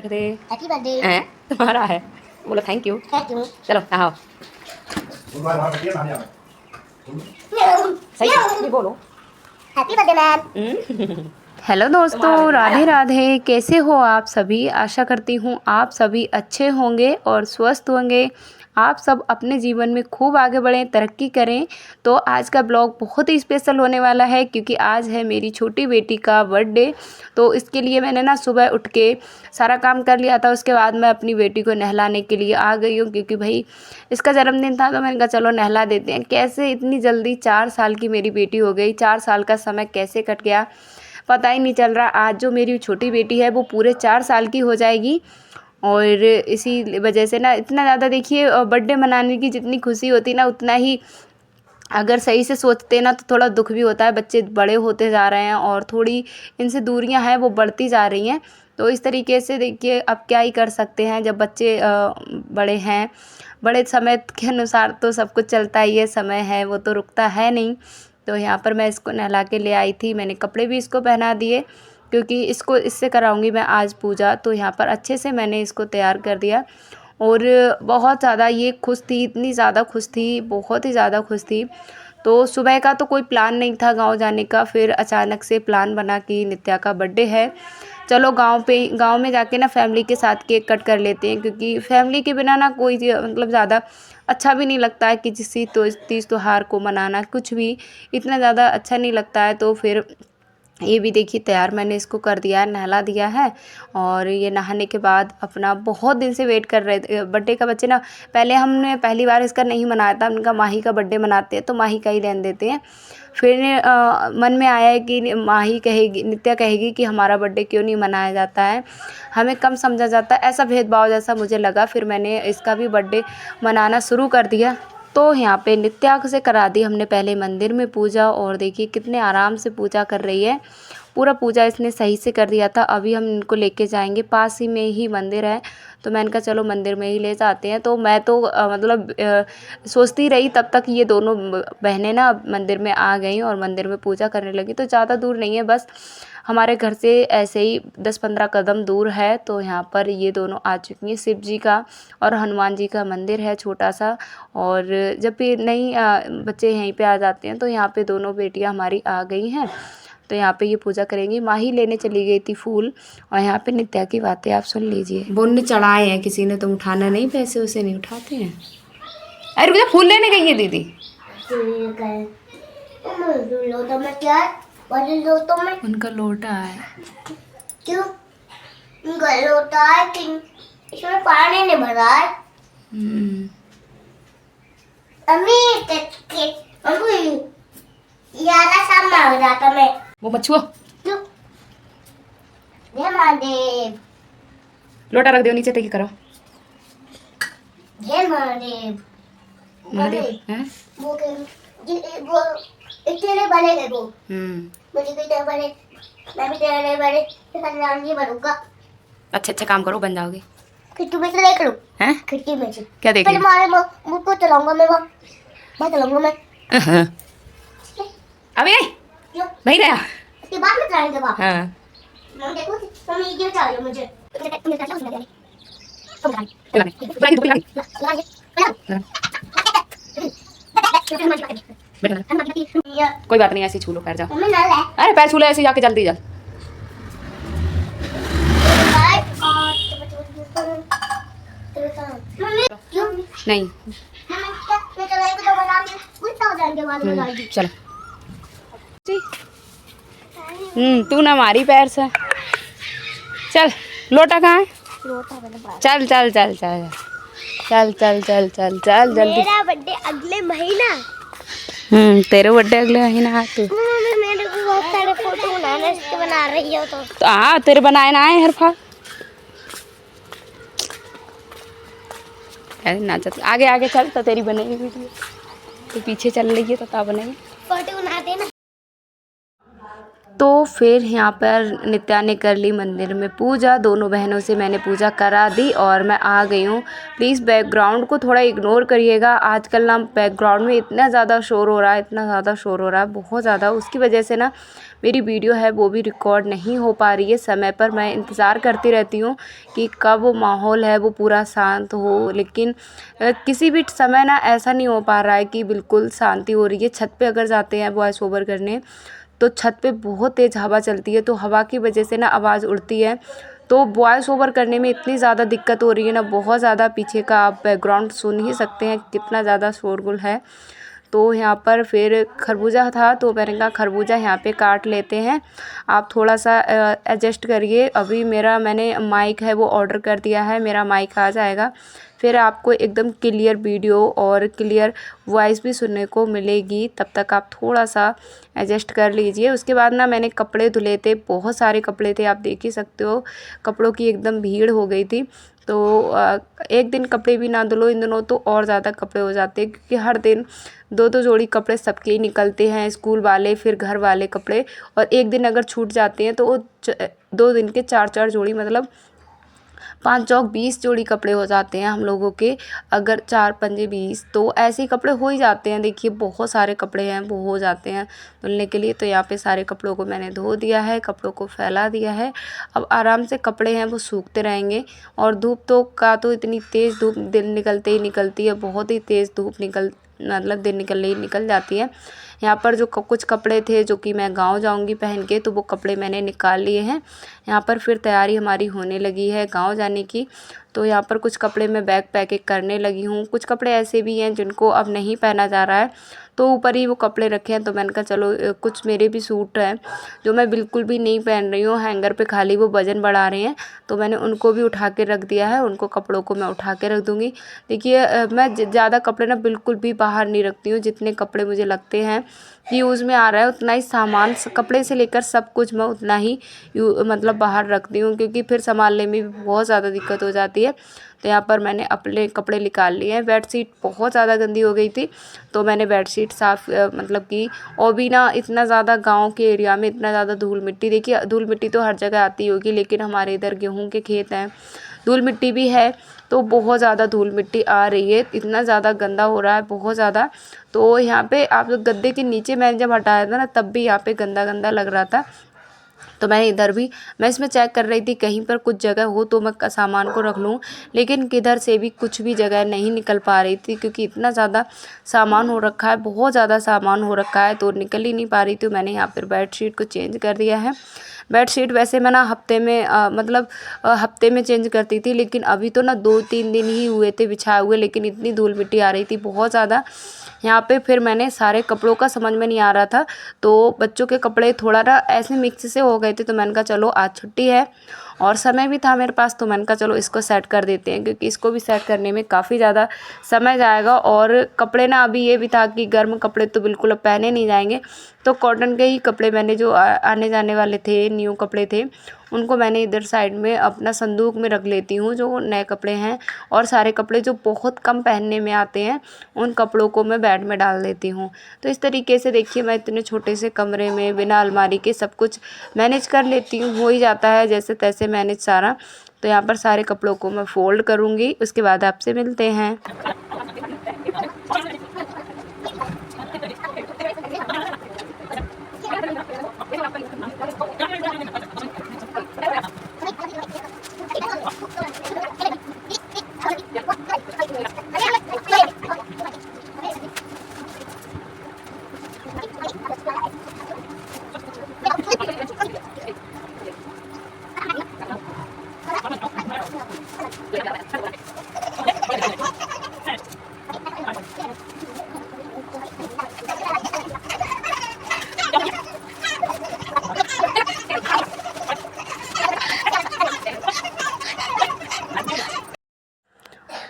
Birthday. Happy birthday. है तुम्हारा है, बोलो थैंक यू। चलो आओ सही बोलो हैप्पी बर्थडे मैम। हेलो दोस्तों, राधे राधे। कैसे हो आप सभी? आशा करती हूँ आप सभी अच्छे होंगे और स्वस्थ होंगे। आप सब अपने जीवन में खूब आगे बढ़ें, तरक्की करें। तो आज का ब्लॉग बहुत ही स्पेशल होने वाला है क्योंकि आज है मेरी छोटी बेटी का बर्थडे। तो इसके लिए मैंने ना सुबह उठ के सारा काम कर लिया था। उसके बाद मैं अपनी बेटी को नहलाने के लिए आ गई हूँ क्योंकि भाई इसका जन्मदिन था। तो मैंने कहा चलो नहला देते हैं। कैसे इतनी जल्दी 4 साल की मेरी बेटी हो गई, 4 साल का समय कैसे कट गया पता ही नहीं चल रहा। आज जो मेरी छोटी बेटी है वो पूरे 4 साल की हो जाएगी। और इसी वजह से ना इतना ज़्यादा देखिए बर्थडे मनाने की जितनी खुशी होती ना उतना ही अगर सही से सोचते ना तो थोड़ा दुख भी होता है। बच्चे बड़े होते जा रहे हैं और थोड़ी इनसे दूरियां हैं वो बढ़ती जा रही हैं। तो इस तरीके से देखिए अब क्या ही कर सकते हैं जब बच्चे बड़े हैं। बड़े समय के अनुसार तो सब कुछ चलता ही है, समय है वो तो रुकता है नहीं। तो यहाँ पर मैं इसको नहला के ले आई थी। मैंने कपड़े भी इसको पहना दिए क्योंकि इसको इससे कराऊंगी मैं आज पूजा। तो यहाँ पर अच्छे से मैंने इसको तैयार कर दिया और बहुत ज़्यादा ये खुश थी, इतनी ज़्यादा खुश थी, बहुत ही ज़्यादा खुश थी। तो सुबह का तो कोई प्लान नहीं था गांव जाने का, फिर अचानक से प्लान बना कि नित्या का बर्थडे है, चलो गांव में जाके ना फैमिली के साथ केक कट कर लेते हैं। क्योंकि फैमिली के बिना ना कोई मतलब ज़्यादा अच्छा भी नहीं लगता है कि किसी तो तीज त्योहार को मनाना कुछ भी इतना ज़्यादा अच्छा नहीं लगता है। तो फिर ये भी देखिए तैयार मैंने इसको कर दिया है, नहला दिया है। और ये नहाने के बाद अपना बहुत दिन से वेट कर रहे थे बर्थडे का। बच्चे ना पहले हमने पहली बार इसका नहीं मनाया था, उनका माही का बर्थडे मनाते हैं तो माही का ही रहने देते हैं। फिर मन में आया है कि माही कहेगी, नित्या कहेगी कि हमारा बर्थडे क्यों नहीं मनाया जाता है, हमें कम समझा जाता है, ऐसा भेदभाव जैसा मुझे लगा। फिर मैंने इसका भी बर्थडे मनाना शुरू कर दिया। तो यहाँ पे नित्या से करा दी हमने पहले मंदिर में पूजा। और देखिए कितने आराम से पूजा कर रही है, पूरा पूजा इसने सही से कर दिया था। अभी हम इनको लेके जाएंगे, पास ही में ही मंदिर है तो मैंने कहा चलो मंदिर में ही ले जाते हैं। तो मैं तो सोचती रही तब तक ये दोनों बहनें ना मंदिर में आ गई और मंदिर में पूजा करने लगी। तो ज़्यादा दूर नहीं है, बस हमारे घर से ऐसे ही 10-15 कदम दूर है। तो यहाँ पर ये दोनों आ चुकी हैं। शिव जी का और हनुमान जी का मंदिर है छोटा सा। और जब भी नई बच्चे यहीं पे आ जाते हैं तो यहाँ पे दोनों बेटियाँ हमारी आ गई हैं। तो यहाँ पे ये पूजा करेंगी। माही लेने चली गई थी फूल और यहाँ पे नित्या की बातें आप सुन लीजिए। वो उनने चढ़ाए हैं, किसी ने, तुम उठाना नहीं, पैसे उसे नहीं उठाते हैं। अरे रुक जा, फूल लेने गई है दीदी। उनका लोटा है। क्यों उनका लोटा है कि इसमें पानी नहीं भरा है? अम्मी यारा सामने हो जाता मैं वो मछुआ जय महादेव। लोटा रख दो नीचे तक करो। जय महादेव। महादेव हैं वो इतने बड़े है वो। मुझे भी तेरे बड़े, मैं भी तेरे बड़े खजानची बनूंगा। अच्छा काम करो, बन जाओगे। खिड़की में से देख लो। हैं खिड़की में से क्या देख? पहले मारे मुझको चलाऊंगा मैं चलाऊंगा मैं। अबे नहीं रहा इसके बाद में चलाएंगे बाप। हाँ मैं देखो मम्मी ये चाहिए मुझे। तुमने चला उसमें जाने कोई बात नहीं, ऐसे छू लो, पैर जाओ। अरे पैर छू लो ऐसे जाके जल्दी जा। नहीं चलो तू ना मारी पैर से। चल लोटा कहाँ है? चल चल चल चल चल चल चल चल चल जल्दी। मेरा बर्थडे अगले महीना। तेरे बर्थडे अगले महीना है। तू मेरे को बहुत सारे फोटो बना रही हो तो हाँ तेरे बनाए ना आए हर फाल। नाचत आगे आगे चल तो तेरी बनेगी वीडियो। तो पीछे चल रही है तो बनेगी फोटो बना देना। तो फिर यहाँ पर नित्या ने कर ली मंदिर में पूजा। दोनों बहनों से मैंने पूजा करा दी और मैं आ गई हूँ। प्लीज़ बैकग्राउंड को थोड़ा इग्नोर करिएगा। आजकल ना बैकग्राउंड में इतना ज़्यादा शोर हो रहा है, इतना ज़्यादा शोर हो रहा है, बहुत ज़्यादा। उसकी वजह से ना मेरी वीडियो है वो भी रिकॉर्ड नहीं हो पा रही है समय पर। मैं इंतज़ार करती रहती हूँ कि कब वो माहौल है वो पूरा शांत हो, लेकिन किसी भी समय ना ऐसा नहीं हो पा रहा है कि बिल्कुल शांति हो रही है। छत पे अगर जाते हैं वॉइस ओवर करने तो छत पे बहुत तेज़ हवा चलती है, तो हवा की वजह से ना आवाज़ उड़ती है, तो वॉइस ओवर करने में इतनी ज़्यादा दिक्कत हो रही है ना, बहुत ज़्यादा। पीछे का आप बैकग्राउंड सुन ही सकते हैं कितना ज़्यादा शोरगुल है। तो यहाँ पर फिर खरबूजा था तो मैंने कहा खरबूजा यहाँ पे काट लेते हैं, आप थोड़ा सा एडजस्ट करिए। अभी मैंने माइक है वो ऑर्डर कर दिया है, मेरा माइक आ जाएगा, फिर आपको एकदम क्लियर वीडियो और क्लियर वॉइस भी सुनने को मिलेगी। तब तक आप थोड़ा सा एडजस्ट कर लीजिए। उसके बाद ना मैंने कपड़े धुले थे, बहुत सारे कपड़े थे, आप देख ही सकते हो, कपड़ों की एकदम भीड़ हो गई थी। तो एक दिन कपड़े भी ना धुलो इन दिनों तो और ज़्यादा कपड़े हो जाते हैं, क्योंकि हर दिन 2-2 जोड़ी कपड़े सबके ही निकलते हैं, स्कूल वाले फिर घर वाले कपड़े, और एक दिन अगर छूट जाते हैं तो वो 2 दिन के 4-4 जोड़ी, मतलब 5 चौक 20 जोड़ी कपड़े हो जाते हैं हम लोगों के। अगर 4 पंजे 20 तो ऐसे ही कपड़े हो ही जाते हैं। देखिए बहुत सारे कपड़े हैं वो हो जाते हैं धुलने के लिए। तो यहाँ पे सारे कपड़ों को मैंने धो दिया है, कपड़ों को फैला दिया है। अब आराम से कपड़े हैं वो सूखते रहेंगे। और धूप तो इतनी तेज़ धूप दिन निकलते ही निकलती है, बहुत ही तेज़ धूप मतलब दिन निकलने ही निकल जाती है। यहाँ पर जो कुछ कपड़े थे जो कि मैं गाँव जाऊँगी पहन के, तो वो कपड़े मैंने निकाल लिए हैं। यहाँ पर फिर तैयारी हमारी होने लगी है गाँव जाने की। तो यहाँ पर कुछ कपड़े मैं बैग पैकिंग करने लगी हूँ। कुछ कपड़े ऐसे भी हैं जिनको अब नहीं पहना जा रहा है, तो ऊपर ही वो कपड़े रखे हैं। तो मैंने कहा चलो कुछ मेरे भी सूट हैं जो मैं बिल्कुल भी नहीं पहन रही हूँ, हैंगर पे खाली वो वज़न बढ़ा रहे हैं, तो मैंने उनको भी उठा के रख दिया है। उनको कपड़ों को मैं उठा के रख दूँगी। देखिए मैं ज़्यादा कपड़े ना बिल्कुल भी बाहर नहीं रखती हूँ। जितने कपड़े मुझे लगते हैं कि यूज़ में आ रहा है उतना ही सामान, कपड़े से लेकर सब कुछ मैं उतना ही मतलब बाहर रखती हूँ, क्योंकि फिर संभालने में भी बहुत ज़्यादा दिक्कत हो जाती है। तो यहाँ पर मैंने अपने कपड़े निकाल लिए हैं। बेडशीट बहुत ज़्यादा गंदी हो गई थी, तो मैंने बेडशीट साफ़ मतलब की। और भी ना इतना ज़्यादा गाँव के एरिया में इतना ज़्यादा धूल मिट्टी, देखिए धूल मिट्टी तो हर जगह आती होगी, लेकिन हमारे इधर गेहूँ के खेत हैं, धूल मिट्टी भी है, तो बहुत ज़्यादा धूल मिट्टी आ रही है, इतना ज़्यादा गंदा हो रहा है, बहुत ज़्यादा। तो यहाँ पे आप गद्दे के नीचे मैंने जब हटाया था ना, तब भी यहाँ पे गंदा गंदा लग रहा था। तो मैंने इधर भी, मैं इसमें चेक कर रही थी कहीं पर कुछ जगह हो तो मैं सामान को रख लूँ, लेकिन किधर से भी कुछ भी जगह नहीं निकल पा रही थी, क्योंकि इतना ज़्यादा सामान हो रखा है, बहुत ज़्यादा सामान हो रखा है, तो निकल ही नहीं पा रही थी। मैंने यहाँ पर बेडशीट को चेंज कर दिया है। बेडशीट वैसे मैं ना हफ्ते में मतलब हफ्ते में चेंज करती थी, लेकिन अभी तो ना 2-3 दिन ही हुए थे बिछाए हुए, लेकिन इतनी धूल मिट्टी आ रही थी बहुत ज़्यादा। यहाँ पे फिर मैंने सारे कपड़ों का समझ में नहीं आ रहा था, तो बच्चों के कपड़े थोड़ा ना ऐसे मिक्स से हो गए थे, तो मैंने कहा चलो आज छुट्टी है और समय भी था मेरे पास, तो मैंने कहा चलो इसको सेट कर देते हैं, क्योंकि इसको भी सेट करने में काफ़ी ज़्यादा समय जाएगा। और कपड़े ना अभी ये भी था कि गर्म कपड़े तो बिल्कुल अब पहने नहीं जाएंगे, तो कॉटन के ही कपड़े मैंने जो आने जाने वाले थे, न्यू कपड़े थे, उनको मैंने इधर साइड में अपना संदूक में रख लेती हूँ जो नए कपड़े हैं। और सारे कपड़े जो बहुत कम पहनने में आते हैं उन कपड़ों को मैं बेड में डाल देती हूँ। तो इस तरीके से देखिए मैं इतने छोटे से कमरे में बिना अलमारी के सब कुछ मैनेज कर लेती हूँ, हो ही जाता है जैसे तैसे मैनेज सारा। तो यहाँ पर सारे कपड़ों को मैं फ़ोल्ड करूँगी, उसके बाद आपसे मिलते हैं।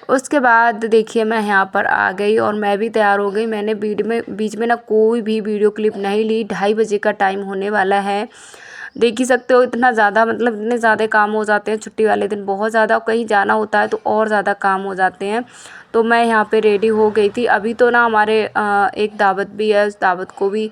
उसके बाद देखिए मैं यहाँ पर आ गई और मैं भी तैयार हो गई। मैंने बीच में ना कोई भी वीडियो क्लिप नहीं ली। 2:30 बजे का टाइम होने वाला है। देख ही सकते हो इतना ज़्यादा, मतलब इतने ज़्यादा काम हो जाते हैं छुट्टी वाले दिन, बहुत ज़्यादा। कहीं जाना होता है तो और ज़्यादा काम हो जाते हैं। तो मैं यहाँ पे रेडी हो गई थी। अभी तो ना हमारे एक दावत भी है, उस दावत को भी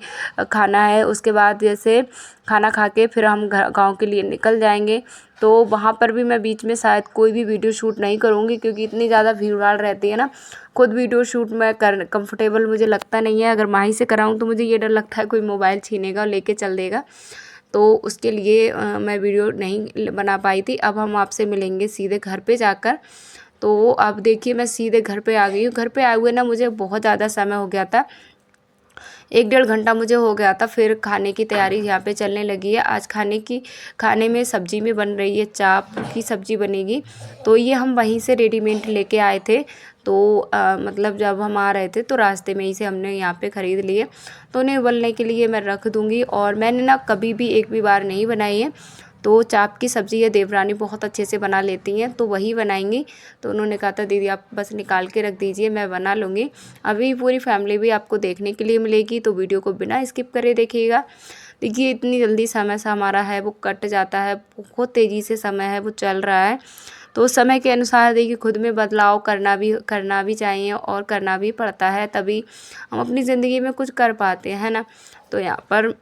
खाना है। उसके बाद जैसे खाना खा के फिर हम गाँव के लिए निकल जाएंगे। तो वहाँ पर भी मैं बीच में शायद कोई भी वीडियो शूट नहीं करूँगी, क्योंकि इतनी ज़्यादा भीड़ भाड़ रहती है ना, खुद वीडियो शूट मैं कर कंफर्टेबल मुझे लगता नहीं है। अगर माही से कराऊँ तो मुझे ये डर लगता है कोई मोबाइल छीनेगा और लेके चल देगा, तो उसके लिए मैं वीडियो नहीं बना पाई थी। अब हम आपसे मिलेंगे सीधे घर पे जाकर। तो अब देखिए मैं सीधे घर पे आ गई हूँ। घर पे आए हुए ना मुझे बहुत ज़्यादा समय हो गया था, 1 डेढ़ घंटा मुझे हो गया था। फिर खाने की तैयारी यहाँ पे चलने लगी है। आज खाने में सब्ज़ी में बन रही है, चाप की सब्ज़ी बनेगी। तो ये हम वहीं से रेडीमेड लेके आए थे। तो मतलब जब हम आ रहे थे तो रास्ते में ही से हमने यहाँ पे ख़रीद लिए। तो उन्हें उबलने के लिए मैं रख दूँगी। और मैंने ना कभी भी एक भी बार नहीं बनाई है। तो चाप की सब्ज़ी ये देवरानी बहुत अच्छे से बना लेती हैं, तो वही बनाएंगी। तो उन्होंने कहा था दीदी आप बस निकाल के रख दीजिए, मैं बना लूँगी। अभी पूरी फैमिली भी आपको देखने के लिए मिलेगी, तो वीडियो को बिना स्किप करे देखिएगा। देखिए इतनी जल्दी समय सा हमारा है वो कट जाता है, बहुत तेज़ी से समय है वो चल रहा है। तो समय के अनुसार देखिए खुद में बदलाव करना भी चाहिए और करना भी पड़ता है, तभी हम अपनी ज़िंदगी में कुछ कर पाते हैं, है ना। तो यहाँ पर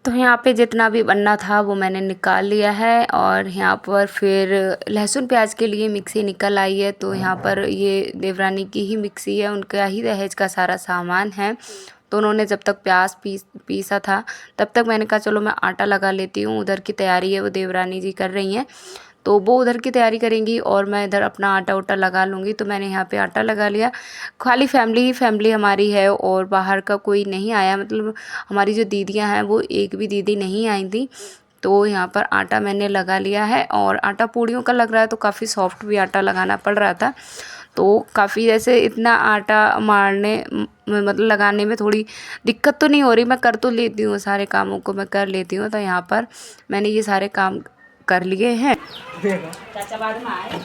तो यहाँ पे जितना भी बनना था वो मैंने निकाल लिया है। और यहाँ पर फिर लहसुन प्याज के लिए मिक्सी निकल आई है। तो यहाँ पर ये देवरानी की ही मिक्सी है, उनका ही दहेज का सारा सामान है। तो उन्होंने जब तक प्याज पीसा था तब तक मैंने कहा चलो मैं आटा लगा लेती हूँ। उधर की तैयारी है वो देवरानी जी कर रही हैं, तो वो उधर की तैयारी करेंगी और मैं इधर अपना आटा उटा लगा लूँगी। तो मैंने यहाँ पे आटा लगा लिया। खाली फैमिली ही फैमिली हमारी है और बाहर का कोई नहीं आया, मतलब हमारी जो दीदियाँ हैं वो एक भी दीदी नहीं आई थी। तो यहाँ पर आटा मैंने लगा लिया है और आटा पूड़ियों का लग रहा है, तो काफ़ी सॉफ्ट भी आटा लगाना पड़ रहा था। तो काफ़ी जैसे इतना आटा मारने मतलब लगाने में थोड़ी दिक्कत तो नहीं हो रही, मैं कर तो लेती हूँ, सारे कामों को मैं कर लेती हूँ। तो यहाँ पर मैंने ये सारे काम कर लिए हैं। चाचा बाद में आए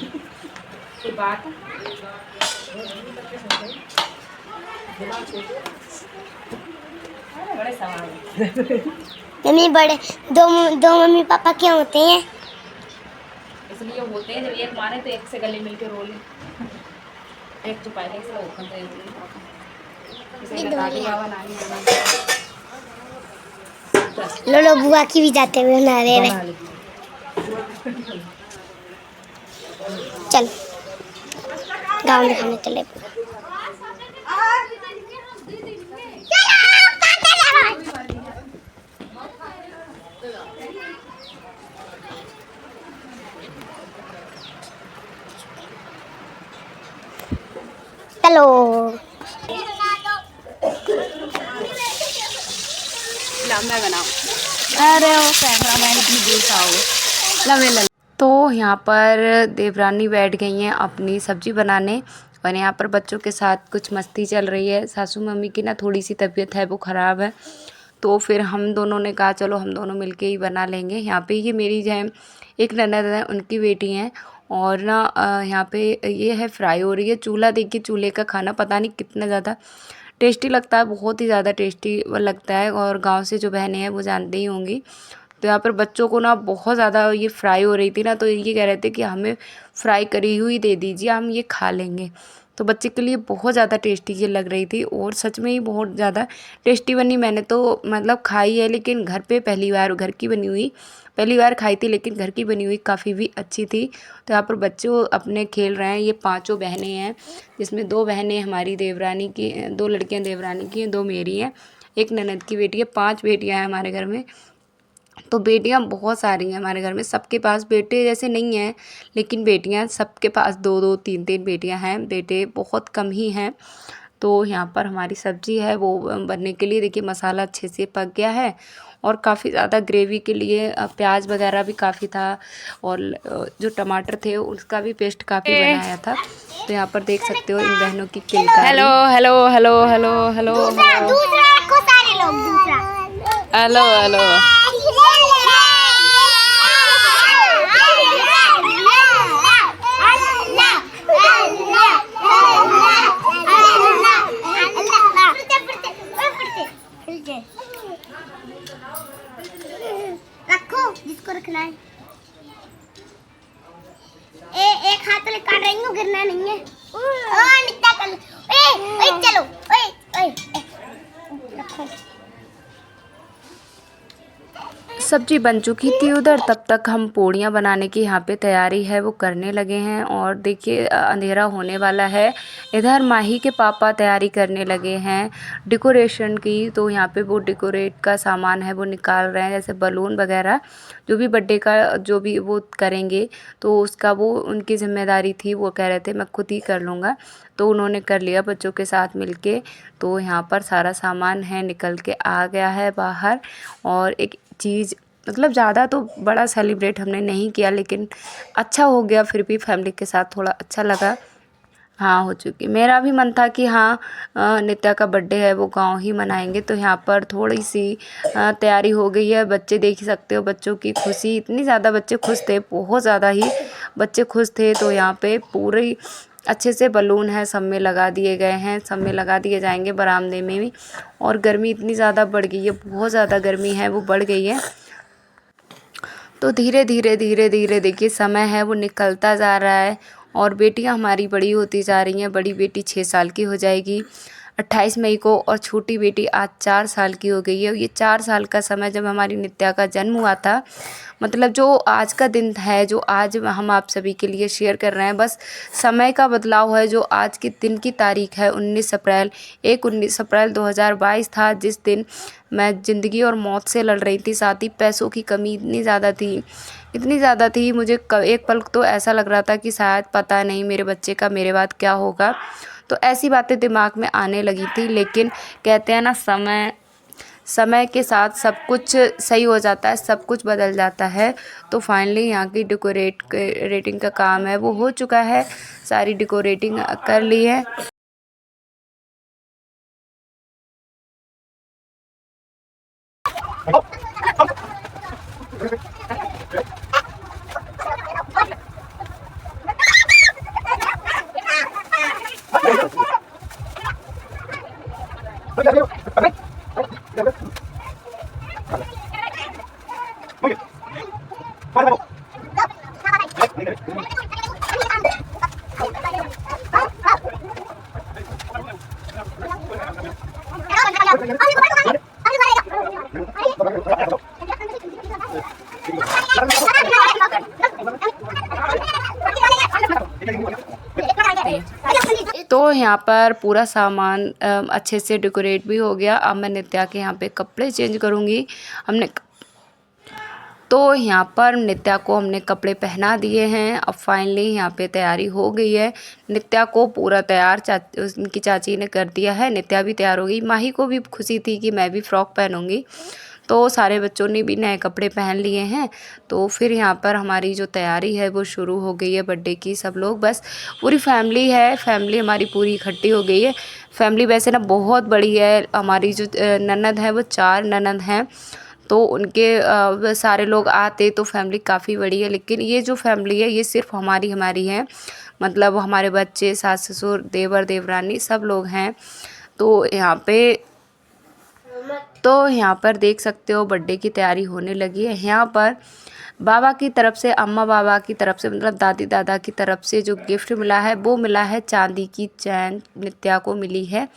कोई बात बड़े सवाल मम्मी बड़े दो दो मम्मी पापा क्या होते हैं? इसलिए होते हैं जब एक माने तो एक से गले मिलके रो ले, एक चुपाई एक से ओपन तो ये दो ही हैं। बाबा नानी लोलो बुआ की भी जाते हुए बना रहे हैं। चल गाँव दिखाने चले। हेलो मैं बनाऊँ, अरे वो कैमरा मैन इतनी दूर से आओ लवे। तो यहाँ पर देवरानी बैठ गई हैं अपनी सब्ज़ी बनाने और यहाँ पर बच्चों के साथ कुछ मस्ती चल रही है। सासू मम्मी की ना थोड़ी सी तबीयत है वो ख़राब है, तो फिर हम दोनों ने कहा चलो हम दोनों मिलके ही बना लेंगे। यहाँ पे ये मेरी जो है एक ननद है उनकी बेटी हैं और ना यहाँ पे ये है फ्राई हो रही है। चूल्हा देखिए, चूल्हे का खाना पता नहीं कितना ज़्यादा टेस्टी लगता है, बहुत ही ज़्यादा टेस्टी लगता है। और गाँव से जो बहनें हैं वो जानती ही होंगी। तो यहाँ पर बच्चों को ना बहुत ज़्यादा ये फ्राई हो रही थी ना, तो ये कह रहे थे कि हमें फ्राई करी हुई दे दीजिए, हम ये खा लेंगे। तो बच्चे के लिए बहुत ज़्यादा टेस्टी ये लग रही थी और सच में ही बहुत ज़्यादा टेस्टी बनी। मैंने तो मतलब खाई है, लेकिन घर पे पहली बार घर की बनी हुई पहली बार खाई थी, लेकिन घर की बनी हुई काफ़ी भी अच्छी थी। तो यहाँ पर बच्चे अपने खेल रहे हैं। ये पांचों बहनें हैं, जिसमें 2 बहनें हमारी देवरानी की, 2 लड़कियाँ देवरानी की हैं, 2 मेरी हैं, एक ननद की बेटी है। 5 बेटियाँ हैं हमारे घर में। तो बेटियां बहुत सारी हैं हमारे घर में, सबके पास बेटे जैसे नहीं हैं, लेकिन बेटियां सबके पास 2-2 3-3 बेटियां हैं, बेटे बहुत कम ही हैं। तो यहाँ पर हमारी सब्ज़ी है वो बनने के लिए देखिए मसाला अच्छे से पक गया है और काफ़ी ज़्यादा ग्रेवी के लिए प्याज वगैरह भी काफ़ी था और जो टमाटर थे उसका भी पेस्ट काफ़ी बनाया था। तो यहाँ पर देख सकते हो इन बहनों की किलकारी। Hello hello hello hello hello दूसरा रखो सारे लोग दूसरा। हेलो हेलो रखो जिसको रखना है। एक हाथ से काट रही हूँ, गिरना नहीं है। नित्या कर। चलो रखो। सब्जी बन चुकी थी उधर, तब तक हम पूड़ियाँ बनाने की यहाँ पे तैयारी है वो करने लगे हैं। और देखिए अंधेरा होने वाला है। इधर माही के पापा तैयारी करने लगे हैं डेकोरेशन की। तो यहाँ पे वो डेकोरेट का सामान है वो निकाल रहे हैं, जैसे बलून वगैरह जो भी बर्थडे का जो भी वो करेंगे तो उसका वो उनकी ज़िम्मेदारी थी। वो कह रहे थे मैं खुद ही कर लूँगा, तो उन्होंने कर लिया बच्चों के साथ मिलके। तो यहाँ पर सारा सामान है निकल के आ गया है बाहर। और एक चीज़ मतलब ज़्यादा तो बड़ा सेलिब्रेट हमने नहीं किया, लेकिन अच्छा हो गया, फिर भी फैमिली के साथ थोड़ा अच्छा लगा। हाँ हो चुकी। मेरा भी मन था कि हाँ नित्या का बर्थडे है वो गांव ही मनाएंगे। तो यहाँ पर थोड़ी सी तैयारी हो गई है। बच्चे देख ही सकते हो, बच्चों की खुशी इतनी ज़्यादा, बच्चे खुश थे, बहुत ज़्यादा ही बच्चे खुश थे। तो यहाँ पे पूरे अच्छे से बलून है सब में लगा दिए गए हैं, सब में लगा दिए जाएंगे बरामदे में भी। और गर्मी इतनी ज़्यादा बढ़ गई है, बहुत ज़्यादा गर्मी है वो बढ़ गई है। तो धीरे धीरे धीरे धीरे देखिए समय है वो निकलता जा रहा है और बेटियां हमारी बड़ी होती जा रही हैं। बड़ी बेटी 6 साल की हो जाएगी 28 मई को और छोटी बेटी आज 4 साल की हो गई है। ये 4 साल का समय जब हमारी नित्या का जन्म हुआ था, मतलब जो आज का दिन है जो आज हम आप सभी के लिए शेयर कर रहे हैं, बस समय का बदलाव है। जो आज के दिन की तारीख है 19 अप्रैल 2022 था, जिस दिन मैं ज़िंदगी और मौत से लड़ रही थी। साथ ही पैसों की कमी इतनी ज़्यादा थी मुझे एक पल तो ऐसा लग रहा था कि शायद पता नहीं मेरे बच्चे का मेरे बाद क्या होगा। तो ऐसी बातें दिमाग में आने लगी थी। लेकिन कहते हैं ना समय के साथ सब कुछ सही हो जाता है, सब कुछ बदल जाता है। तो फाइनली यहाँ की डेकोरेटिंग का काम है वो हो चुका है, सारी डेकोरेटिंग कर ली है। तो यहाँ पर पूरा सामान अच्छे से डेकोरेट भी हो गया। अब मैं नित्या के यहाँ पे कपड़े चेंज करूँगी। तो यहाँ पर नित्या को हमने कपड़े पहना दिए हैं। अब फाइनली यहाँ पे तैयारी हो गई है। नित्या को पूरा तैयार उनकी चाची ने कर दिया है। नित्या भी तैयार हो गई। माही को भी खुशी थी कि मैं भी फ्रॉक पहनूंगी, तो सारे बच्चों ने भी नए कपड़े पहन लिए हैं। तो फिर यहाँ पर हमारी जो तैयारी है वो शुरू हो गई है बर्थडे की। सब लोग बस पूरी फैमिली है, फैमिली हमारी पूरी इकट्ठी हो गई है। फैमिली वैसे ना बहुत बड़ी है। हमारी जो ननद है वो 4 ननद हैं, तो उनके सारे लोग आते तो फैमिली काफ़ी बड़ी है। लेकिन ये जो फैमिली है ये सिर्फ हमारी है, मतलब हमारे बच्चे, सास ससुर, देवर देवरानी सब लोग हैं। तो यहाँ पर देख सकते हो बर्थडे की तैयारी होने लगी है। यहाँ पर बाबा की तरफ से, अम्मा बाबा की तरफ से, मतलब दादी दादा की तरफ से जो गिफ्ट मिला है वो मिला है चांदी की चैन, नित्या को मिली है।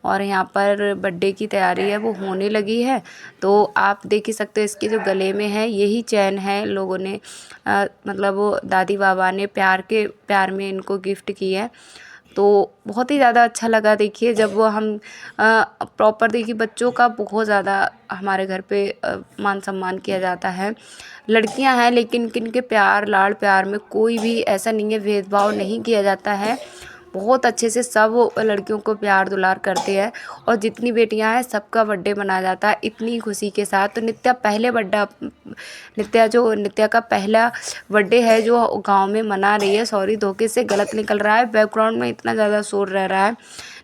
और यहाँ पर बर्थडे की तैयारी है वो होने लगी है। तो आप देख ही सकते हो इसके जो गले में है यही चैन है। लोगों ने मतलब वो दादी बाबा ने प्यार में इनको गिफ्ट की है। तो बहुत ही ज़्यादा अच्छा लगा। देखिए जब वो हम प्रॉपर देखिए बच्चों का बहुत ज़्यादा हमारे घर पे मान सम्मान किया जाता है। लड़कियां हैं लेकिन इनके प्यार लाड़ प्यार में कोई भी ऐसा नहीं है, भेदभाव नहीं किया जाता है। बहुत अच्छे से सब लड़कियों को प्यार दुलार करते हैं और जितनी बेटियां हैं सबका बर्थडे मनाया जाता है इतनी खुशी के साथ। तो नित्या का पहला बर्थडे है जो गांव में मना रही है। सॉरी, धोखे से गलत निकल रहा है, बैकग्राउंड में इतना ज़्यादा शोर रह रहा है।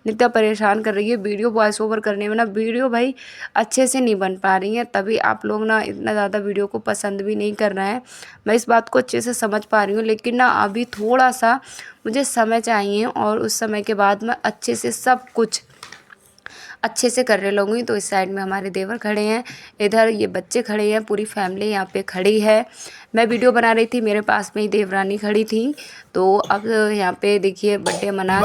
नित्या परेशान कर रही है वीडियो वॉइस ओवर करने में ना, वीडियो भाई अच्छे से नहीं बन पा रही है, तभी आप लोग ना इतना ज़्यादा वीडियो को पसंद भी नहीं कर रहे हैं। मैं इस बात को अच्छे से समझ पा रही हूँ, लेकिन ना अभी थोड़ा सा मुझे समय चाहिए और उस समय के बाद मैं अच्छे से सब कुछ अच्छे से कर रहे लूँगी। तो इस साइड में हमारे देवर खड़े हैं, इधर ये बच्चे खड़े हैं, पूरी फैमिली यहाँ पे खड़ी है। मैं वीडियो बना रही थी, मेरे पास में ही देवरानी खड़ी थी। तो अब यहाँ पे देखिए बर्थडे मना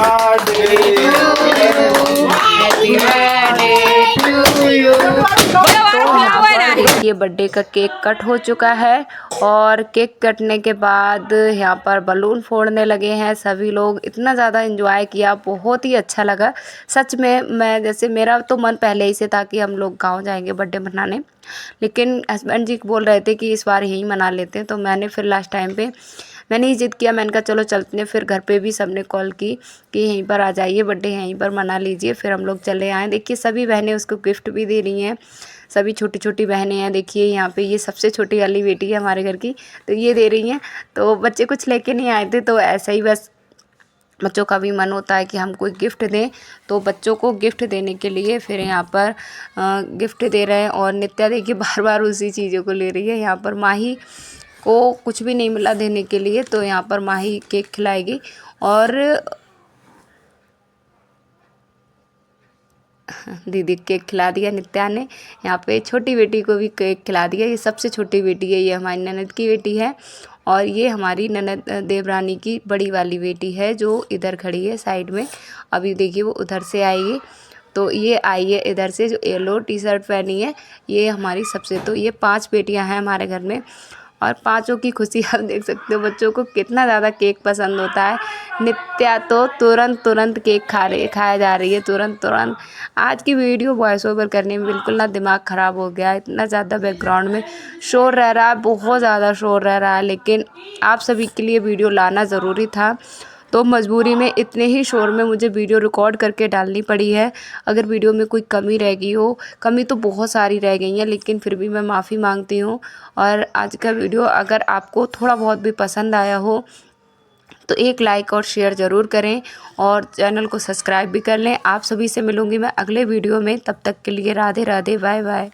देखिए बर्थडे का केक कट हो चुका है और केक कटने के बाद यहाँ पर बलून फोड़ने लगे हैं सभी लोग। इतना ज़्यादा एंजॉय किया, बहुत ही अच्छा लगा सच में। मैं जैसे मेरा तो मन पहले ही से था कि हम लोग गांव जाएंगे बर्थडे मनाने, लेकिन हस्बैंड जी बोल रहे थे कि इस बार यहीं मना लेते हैं। तो मैंने फिर लास्ट टाइम पे मैंने ही ज़िद किया, मैंने कहा चलो चलते हैं। फिर घर पे भी सबने कॉल की कि यहीं पर आ जाइए, बर्थडे यहीं पर मना लीजिए। फिर हम लोग चले आए। देखिए सभी बहनें उसको गिफ्ट भी दे रही हैं, सभी छोटी छोटी बहनें हैं। देखिए यहाँ पे ये सबसे छोटी वाली बेटी है हमारे घर की, तो ये दे रही हैं। तो बच्चे कुछ लेके नहीं आए थे, तो ऐसा ही बस बच्चों का भी मन होता है कि हम कोई गिफ्ट दें, तो बच्चों को गिफ्ट देने के लिए फिर यहाँ पर गिफ्ट दे रहे हैं। और नित्या देखिए बार बार उसी चीज़ों को ले रही है। यहाँ पर माही को कुछ भी नहीं मिला देने के लिए, तो यहाँ पर माही केक खिलाएगी। और दीदी केक खिला दिया नित्या ने, यहाँ पे छोटी बेटी को भी केक खिला दिया। ये सबसे छोटी बेटी है, ये हमारी ननद की बेटी है और ये हमारी ननद देवरानी की बड़ी वाली बेटी है जो इधर खड़ी है साइड में। अभी देखिए वो उधर से आएगी। तो ये आई है इधर से, जो येलो टी शर्ट पहनी है, ये हमारी सबसे। तो ये 5 बेटियां हैं हमारे घर में और पांचों की खुशी आप देख सकते हो। बच्चों को कितना ज़्यादा केक पसंद होता है। नित्या तो तुरंत केक खाया जा रही है, तुरंत। आज की वीडियो वॉइस ओवर करने में बिल्कुल ना दिमाग ख़राब हो गया। इतना ज़्यादा बैकग्राउंड में शोर रह रहा है, बहुत ज़्यादा शोर रह रहा है, लेकिन आप सभी के लिए वीडियो लाना ज़रूरी था। तो मजबूरी में इतने ही शोर में मुझे वीडियो रिकॉर्ड करके डालनी पड़ी है। अगर वीडियो में कोई कमी रह गई हो, कमी तो बहुत सारी रह गई हैं, लेकिन फिर भी मैं माफ़ी मांगती हूँ। और आज का वीडियो अगर आपको थोड़ा बहुत भी पसंद आया हो तो एक लाइक और शेयर ज़रूर करें और चैनल को सब्सक्राइब भी कर लें। आप सभी से मिलूँगी मैं अगले वीडियो में, तब तक के लिए राधे राधे, बाय बाय।